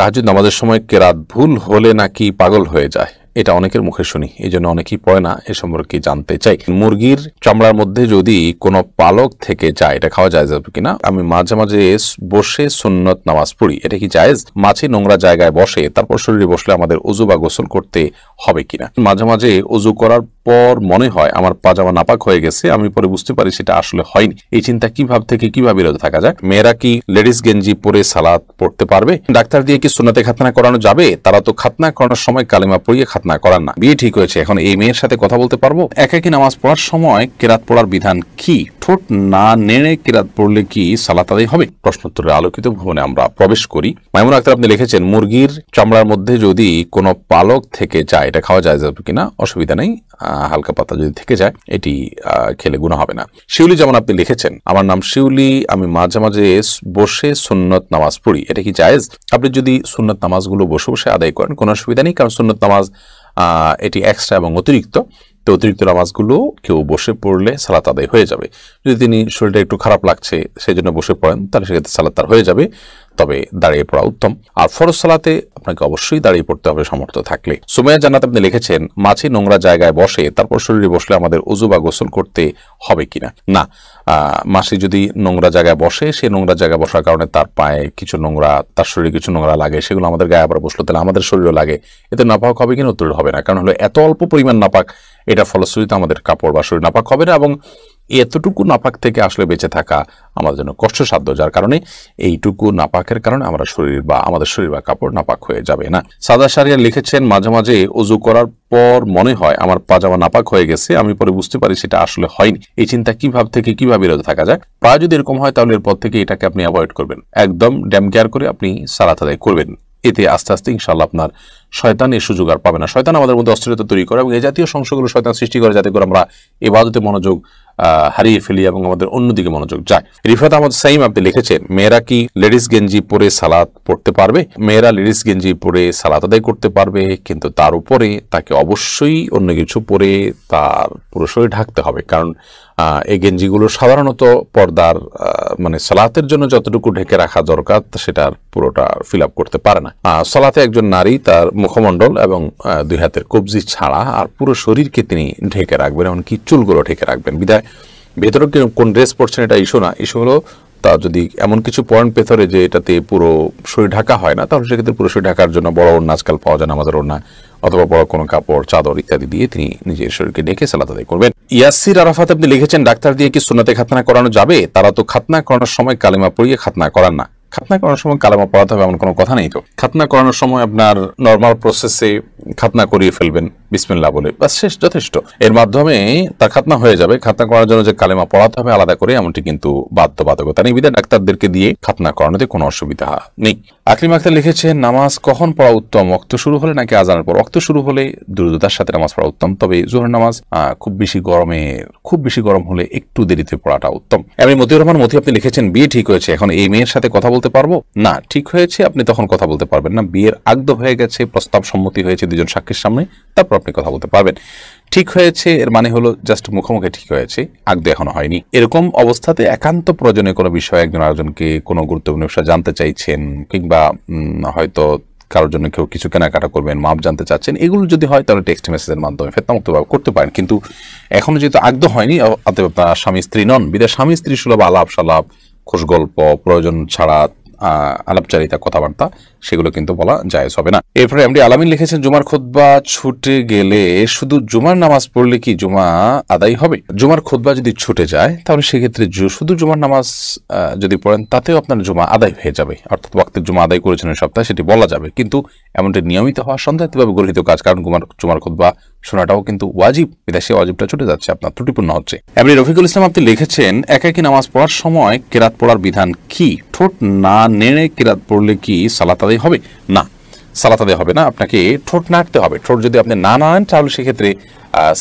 তাহাজ্জুদ নামাজের সময় কেরাত ভুল হলে নাকি পাগল হয়ে যায়, এটা অনেকের মুখে শুনি, এই জন্য অনেকেই পড়ে না। এ সম্পর্কে জানতে চাই। মুরগির চামড়ার মধ্যে যদি কোনো পালক থেকে যায়, এটা খাওয়া যায় যাবে কিনা? আমি মাঝে মাঝে বসে সুন্নত নামাজ পড়ি, এটা কি জায়েজ? মাছি নোংরা জায়গায় বসে তারপর শরীরে বসলে আমাদের উজু বা গোসল করতে হবে কিনা? মাঝে মাঝে উজু করার পর মনে হয় আমার পাজামা নাপাক হয়ে গেছে, আমি পরে বুঝতে পারি সেটা আসলে হয়নি। এই চিন্তা থেকে কিভাবে বিরত থাকা যায়? মেয়েরা কি লেডিস গেঞ্জি পরে সালাত পড়তে পারবে? ডাক্তার দিয়ে কি সুন্নতে খাতনা করানো যাবে? তারা তো খাতনা করানোর সময় কালিমা পড়িয়ে খাতনা করান না। বিয়ে ঠিক হয়েছে, এখন এই মেয়ের সাথে কথা বলতে পারবো? একাকী নামাজ পড়ার সময় কেরাত পড়ার বিধান কি? ঠোঁট না নেড়ে কেরাত পড়লে কি সালাত আদায় হবে? প্রশ্নোত্তরের আলোকিত ভবনে আমরা প্রবেশ করি। মাইমুন আক্তার আপনি লিখেছেন, মুরগির চামড়ার মধ্যে যদি কোনো পালক থেকে যায়, এটা খাওয়া যায় যাবে কিনা? অসুবিধা নেই, হালকা পাতা যদি থেকে যায় এটি খেলে গুনাহ হবে না। শিউলি যেমন আপনি লিখেছেন, আমার নাম শিউলি, আমি মাঝে মাঝে বসে সুন্নত নামাজ পড়ি, এটা কি জায়েজ? আপনি যদি সুন্নত নামাজগুলো বসে বসে আদায় করেন কোনো অসুবিধা নেই, কারণ সুন্নত নামাজ এটি এক্সট্রা এবং অতিরিক্ত। তো অতিরিক্ত নামাজগুলো কেউ বসে পড়লে সালাত আদায় হয়ে যাবে। যদি তিনি শরীরটা একটু খারাপ লাগছে সেই জন্য বসে পড়েন, তাহলে সেক্ষেত্রে সালাত তার হয়ে যাবে, তবে দাঁড়িয়ে পড়া উত্তম। আর ফরজ সালাতে আপনাকে অবশ্যই দাঁড়িয়ে পড়তে হবে সামর্থ্য থাকলে। সুমাইয়া জান্নাত আপনি লিখেছেন, মাছি নোংরা জায়গায় বসে তারপর শরীরে বসলে আমাদের উজু বা গোসল করতে হবে কিনা? না, মাছি যদি নোংরা জায়গায় বসে, সে নোংরা জায়গায় বসার কারণে তার পায়ে কিছু নোংরা, তার শরীরে কিছু নোংরা লাগে, সেগুলো আমাদের গায়ে আবার বসলো, তাহলে আমাদের শরীরও লাগে, এতে নাপাক হবে কিনা? উত্তর হবে না। কারণ হলো এত অল্প পরিমাণ নাপাক, এটা ফলশ্রুতিতে আমাদের কাপড় বা শরীর নাপাক হবে না, এবং এতটুকু নাপাক থেকে আসলে বেঁচে থাকা আমাদের জন্য কষ্টসাধ্য, যার কারণে এইটুকু নাপাকের কারণে আমাদের শরীর বা কাপড় নাপাক হয়ে যাবে না। সাদা শারিয়া লিখেছেন, মাঝে মাঝে উজু করার পর মনে হয় আমার পাজামা নাপাক হয়ে গেছে, আমি পরে বুঝতে পারি সেটা আসলে হয়নি। এই চিন্তা থেকে কিভাবে বিরত থাকা যায়? প্রায় যদি এরকম হয় তাহলে এরপর থেকে এটাকে আপনি অ্যাভয়েড করবেন, একদম ড্যাম কেয়ার করে আপনি সালাত আদায় করবেন। এতে আস্তে আস্তে ইনশাআল্লাহ আপনার শয়তান এই সুযোগ আর পাবে না। শয়তান আমাদের মধ্যে অস্থিরতা তৈরি করে এবং এই জাতীয় সংশয়গুলো শয়তান সৃষ্টি করে যাতে করে আমরা ইবাদতে মনোযোগ হারিয়ে ফেলি এবং আমাদের অন্যদিকে মনোযোগ যায়। রিফাত আহমদ সাইম আপনি লিখেছেন, মেয়েরা কি লেডিস গেঞ্জি পরে সালাত পড়তে পারবে? মেয়েরা লেডিস গেঞ্জি পরে সালাত আদায় করতে পারবে, কিন্তু তার উপরে তাকে অবশ্যই অন্য কিছু পরে তার পুরো শরীর ঢাকতে হবে, কারণ এই গেঞ্জিগুলো সাধারণত পর্দার মানে সালাতের জন্য যতটুকু ঢেকে রাখা দরকার সেটার পুরোটা ফিল আপ করতে পারে না। সালাতে একজন নারী তার মুখমণ্ডল এবং দুই হাতের কবজি ছাড়া আর পুরো শরীরকে তিনি ঢেকে রাখবেন, এমনকি চুলগুলো ঢেকে রাখবেন। বিদায় ভেতরে কোন ড্রেস পরছেন এটা ইস্যু না, ইস্যু হলো তা যদি এমন কিছু পয়েন্ট ভেতরে যে এটাতে পুরো শরীর ঢাকা হয় না, তাহলে সেক্ষেত্রে পুরো শরীর ঢাকার জন্য বড় ওড়না আজকাল পাওয়া যায়, আমাদের ওড়না অথবা বড় কোনো কাপড়, চাদর ইত্যাদি দিয়ে তিনি নিজের শরীরকে ঢেকে সালাত আদায় করবেন। ইয়াসির আরাফাত আপনি লিখেছেন, ডাক্তার দিয়ে কি সুন্নতে খাতনা করানো যাবে? তারা তো খাতনা করানোর সময় কালিমা পড়িয়ে খাতনা করান না। খাতনা করানোর সময় কালেমা পড়াতে হবে এমন কোনো কথা নেই। তো খাতনা করানোর সময় আপনার নর্মাল প্রসেসে খাতনা করিয়ে ফেলবেন বিসমিল্লাহ বলে, বাস, শেষ, যথেষ্ট। এর মাধ্যমে তার খাতনা হয়ে যাবে। খাতনা করার জন্য যে কালেমা পড়াতে হবে আলাদা করে এমনটি কিন্তু বাধ্যবাধকতা নেই, বিধায় ডাক্তারদেরকে দিয়ে খাতনা করানোতে কোনো অসুবিধা নেই। আকলিম আক্তার লিখেছেন, নামাজ কখন পড়া উত্তম? ওয়াক্ত শুরু হলে নাকি আজানের পর? ওয়াক্ত শুরু হলে দ্রুততার সাথে নামাজ পড়া উত্তম, তবে জোহর নামাজ খুব বেশি গরম হলে একটু দেরিতে পড়াটা উত্তম। এমনি মতিউর রহমান মতি আপনি লিখেছেন, বিয়ে ঠিক হয়েছে, এখন এই মেয়ের সাথে কথা বলতে পারবো? না, ঠিক হয়েছে, আপনি তখন কথা বলতে পারবেন না। বিয়ের আগদ হয়ে গেছে, প্রস্তাব সম্মতি হয়েছে দুজন সাক্ষীর সামনে, তারপর আপনি কথা বলতে পারবেন। ঠিক হয়েছে এর মানে হলো জাস্ট মুখোমুখি ঠিক হয়েছে, আগদ এখনো হয়নি। এরকম অবস্থাতে একান্ত প্রয়োজনীয় কোনো বিষয় একজন আরেকজনকে কোনো গুরুত্বপূর্ণ বিষয় জানতে চাইছেন, কিংবা হয়তো কারোর জন্য কেউ কিছু কেনাকাটা করবেন, মাপ জানতে চাচ্ছেন, এগুলো যদি হয় তাহলে টেক্সট মেসেজের মাধ্যমে ফেতনামুক্তভাবে করতে পারেন। কিন্তু এখনো যেহেতু আগদ হয়নি, অতএব আপনার স্বামী স্ত্রী নন, বিধায় স্বামী স্ত্রী সুলভ আলাপ সালাপ, খোশ গল্প, প্রয়োজন ছাড়া আলাপচারিতা, কথাবার্তা, সেগুলো কিন্তু বলা জায়েজ হবে না। এরপরে এমডি আলামিন লিখেছেন, জুমার খুতবা ছুটে গেলে শুধু জুমার নামাজ পড়লে কি জুমা আদায় হবে? জুমার খুতবা যদি ছুটে যায় তাহলে সেক্ষেত্রে শুধু জুমার নামাজ যদি পড়েন তাতেও আপনার জুমা আদায় হয়ে যাবে, অর্থাৎ ওয়াক্তের জুমা আদায় করেছেন এই সপ্তাহে, সেটি বলা যাবে। কিন্তু এমনটি নিয়মিত হওয়া সন্দেহিতভাবে গর্হিত কাজ, কারণ জুমার খুতবা শোনাটাও কিন্তু ওয়াজিব, বিদেশে ওয়াজিবটা ছুটে যাচ্ছে, আপনার ত্রুটিপূর্ণ হচ্ছে। এমনি রফিকুল ইসলাম আপনি লিখেছেন, একাকী নামাজ পড়ার সময় কেরাত পড়ার বিধান কি? ঠোঁট না নেড়ে কেরাত পড়লে কি সালাত আদায় হবে? না, সালাত আদায় হবে না, আপনাকে ঠোঁট নাড়তে হবে। ঠোঁট যদি আপনি না নাড়েন তাহলে সেক্ষেত্রে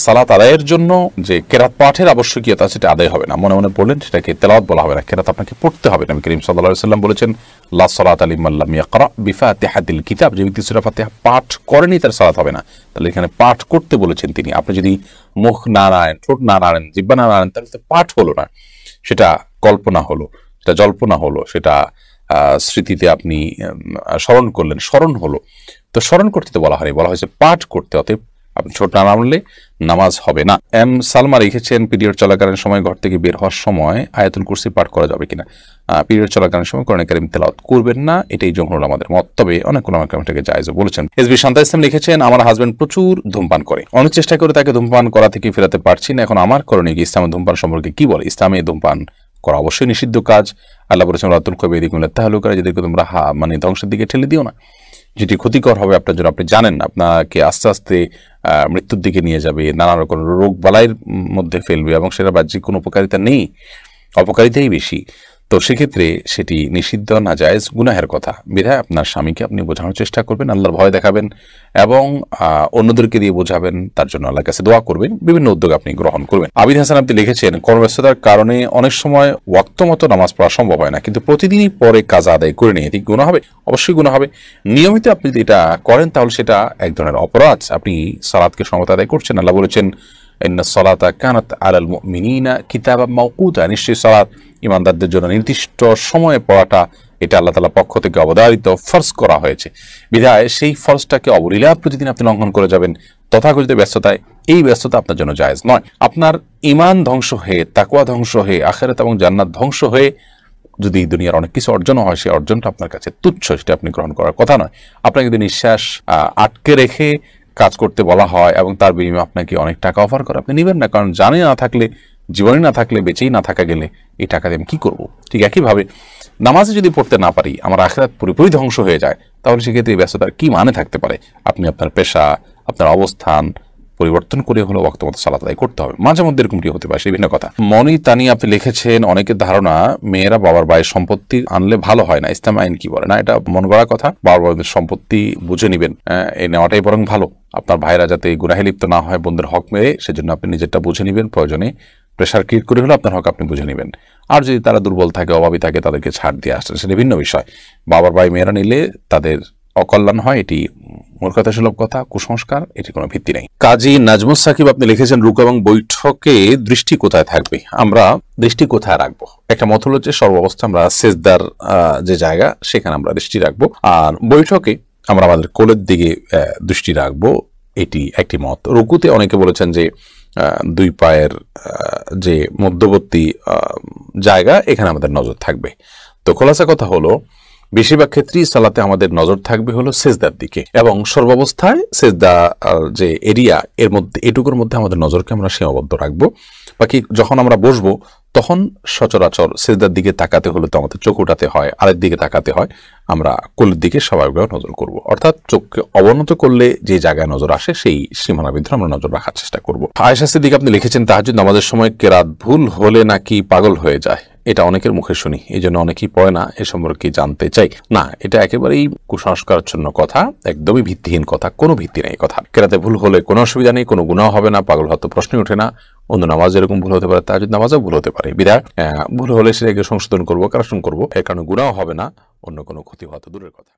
সালাত আদায়ের জন্য যে কেরাত পাঠের আবশ্যকীয়তা সেটা আদায় হবে না। মনে মনে পড়লেন, সেটাকে তেলাওয়াত বলা হবে না, কেরাত আপনাকে পড়তে হবে। নবী করিম সাল্লাল্লাহু আলাইহি ওয়াসাল্লাম বলেছেন, লা সালাতা লিমান লাম ইয়াকরা বিফাতিহাতিল কিতাব, যে ব্যক্তি সূরা ফাতিহা পাঠ করেনি তার সালাত হবে না। তাহলে এখানে পাঠ করতে বলেছেন তিনি। আপনি যদি মুখ না নাড়েন, ঠোঁট না নাড়েন, জিহ্বা না নাড়েন, তাহলে পাঠ হলো না, সেটা কল্পনা হলো, সেটা জল্পনা হলো, সেটা স্মৃতিতে আপনি স্মরণ করলেন, স্মরণ হলো, তো স্মরণ করতে তো বলা হয়নি, বলা হয়েছে পাঠ করতে। অতএব আপনি ছোট না নামলে নামাজ হবে না। এম সালমা লিখেছেন, পিরিয়ড চলাকালীন সময় ঘর থেকে বের হওয়ার সময় আয়াতুল কুরসি পাঠ করা যাবে কিনা? পিরিয়ড চলাকালীন সময় কোরআন কারীম তেলাওয়াত করবেন না, এটাই জমহুর আমাদের মত। তবে অনেক ওলামা কেরাম এটাকে জায়েজও বলেছেন। এসবি শান্তা ইসলাম লিখেছেন, আমার হাজবেন্ড প্রচুর ধূমপান করে, অনেক চেষ্টা করে তাকে ধূমপান করা থেকে ফেরাতে পারছি না। এখন আমার করণীয় কি? ইসলামে ধূমপান সম্পর্কে কি বলে? ইসলামে ধূমপান করা অবশ্যই নিষিদ্ধ কাজ। আল্লাহ বলেছেন, রাতুল কবিদিকুল্লাহ তাহলুকা, যাদেরকে তোমরা ধ্বংসের দিকে ঠেলে দিও না, যেটি ক্ষতিকর হবে আপনার জন্য। আপনি জানেন আপনাকে আস্তে আস্তে মৃত্যুর দিকে নিয়ে যাবে, নানা রকম রোগ বালাইয়ের মধ্যে ফেলবে, এবং সেটা বাহ্যিক কোনো উপকারিতা নেই, অপকারিতাই বেশি। তো সেক্ষেত্রে সেটি নিষিদ্ধ, না জায়েজ, গুনাহের কথা। বিধায় আপনার স্বামীকে আপনি বোঝানোর চেষ্টা করবেন, আল্লাহর ভয় দেখাবেন, এবং অন্যদেরকে দিয়ে বোঝাবেন, তার জন্য আল্লাহর কাছে দোয়া করবেন, বিভিন্ন উদ্যোগ আপনি গ্রহণ করবেন। আবিদ হাসান আপনি লিখেছেন, কর্মব্যস্ততার কারণে অনেক সময় ওয়াক্ত মতো নামাজ পড়া সম্ভব হয় না, কিন্তু প্রতিদিনই পরে কাজা আদায় করে নিয়ে এটি গুনাহ হবে? অবশ্যই গুনাহ হবে। নিয়মিত আপনি যদি এটা করেন তাহলে সেটা এক ধরনের অপরাধ, আপনি সালাতকে সমতা আদায় করছেন। আল্লাহ বলেছেন, ইন্না সালাতা কানাত আলাল মুমিনিনা কিতাবাম মাওকুতা, নিশ্চয়ই সালাত ইমানদারদের জন্য নির্দিষ্ট সময়ে পড়াটা এটা আল্লাহ তাআলার পক্ষ থেকে অবধারিত ফরজ করা হয়েছে। বিধায় সেই ফরজটাকে অবলীলা প্রতিদিন আপনি লঙ্ঘন করে যাবেন তথাকথিত ব্যস্ততায়, এই ব্যস্ততা আপনার জন্য জায়েজ নয়। আপনার ঈমান ধ্বংস হয়ে, তাকওয়া ধ্বংস হয়ে, আখিরাত এবং জান্নাত ধ্বংস হয়ে যদি দুনিয়ার অনেক কিছু অর্জন হয়, সেই অর্জনটা আপনার কাছে তুচ্ছ, সেটা আপনি গ্রহণ করার কথা নয়। আপনাকে যদি নিঃশ্বাস আটকে রেখে কাজ করতে বলা হয় এবং তার বিনিময়ে আপনাকে অনেক টাকা অফার করে, আপনি নেবেন না, কারণ জানে না থাকলে, জীবনে না থাকলে, বেঁচেই না থাকা গেলে এই টাকা দিয়ে আমি কী করবো? ঠিক একইভাবে নামাজে যদি পড়তে না পারি, আমার আখিরাত পুরোপুরি ধ্বংস হয়ে যায়, তাহলে সেক্ষেত্রে এই ব্যস্ততার কী মানে থাকতে পারে? আপনি আপনার পেশা, আপনার অবস্থান পরিবর্তন করে হলেও ওয়াক্ত মতো সালাত আদায় করতে হবে। মাঝে মধ্যে এরকমটি হতে পারে, সেই ভিন্ন কথা। মনি তানি আপনি লিখেছেন, অনেকের ধারণা মেয়েরা বাবার ভাইয়ের সম্পত্তি আনলে ভালো হয় না, ইসলাম আইন কি বলে? না, এটা মন গড়া কথা। বাবার ভাইয়ের সম্পত্তি বুঝে নেবেন, এই নেওয়াটাই বরং ভালো। আপনার ভাইরা যাতে গুনাহে লিপ্ত না হয় বোনদের হক মেরে, সেজন্য আপনি নিজেরটা বুঝে নেবেন, প্রয়োজনে প্রেশার ক্রিয়েট করে হলে আপনার হক আপনি বুঝে নেবেন। আর যদি তারা দুর্বল থাকে, অভাবী থাকে, তাদেরকে ছাড় দিয়ে আসছেন, সেটা ভিন্ন বিষয়। বাবার ভাই মেয়েরা নিলে তাদের অকল্যাণ হয়, এটি মূর্খতা সুলভ কথা, কুসংস্কার, এটি কোনো ভিত্তি নেই। কাজী নাজমুস সাকিব আপনি লিখেছেন, রুকু এবং বৈঠকে দৃষ্টি কোথায় থাকবে? আমরা দৃষ্টি কোথায় রাখবো? একটা মত হলো যে সর্বাবস্থা আমরা সেজদার যে জায়গা সেখানে আমরা দৃষ্টি রাখবো, আর বৈঠকে আমরা আমাদের কোলের দিকে দৃষ্টি রাখবো, এটি একটি মত। রুকুতে অনেকে বলেছেন যে দুই পায়ের যে মধ্যবর্তী জায়গা, এখানে আমাদের নজর থাকবে। তো খোলাসা কথা হলো, বেশিরভাগ ক্ষেত্রেই সালাতে আমাদের নজর থাকবে হলো সেজদার দিকে, এবং সর্বাবস্থায় সেজদা যে এরিয়া, এর মধ্যে এটুকুর মধ্যে আমাদের নজরকে আমরা সীমাবদ্ধ রাখবো। বাকি যখন আমরা বসবো তখন সচরাচর সেজদার দিকে তাকাতে হলে তো আমাদের চোখ উঠাতে হয়, আরেক দিকে তাকাতে হয়, আমরা কোলের দিকে স্বাভাবিকভাবে নজর করব। অর্থাৎ চোখকে অবনত করলে যে জায়গায় নজর আসে সেই সীমানার ভিতরে আমরা নজর রাখার চেষ্টা করব। আয়েশা সিদ্দিকা আপনি লিখেছেন, তাহাজ্জুদ নামাজের সময় কেরাত ভুল হলে নাকি পাগল হয়ে যায়, এটা অনেকের মুখে শুনি, এই জন্য অনেকেই পড়ে না, এ সম্পর্কে জানতে চাই। না, এটা একেবারেই কুসংস্কারাচ্ছন্ন কথা, একদমই ভিত্তিহীন কথা, কোনো ভিত্তি নেই কথা। কেরাতে ভুল হলে কোনো অসুবিধা নেই, কোনো গুনাহ হবে না, পাগল হওয়ার তো প্রশ্নই ওঠে না। অন্য নামাজ এরকম ভুল হতে পারে, তাহাজ্জুদ নামাজও ভুল হতে পারে। বিধায় ভুল হলে সেটাকে সংশোধন করবো, কারেকশন করবো, এর কারণে গুনাহ হবে না, অন্য কোনো ক্ষতি হওয়া তো দূরের কথা।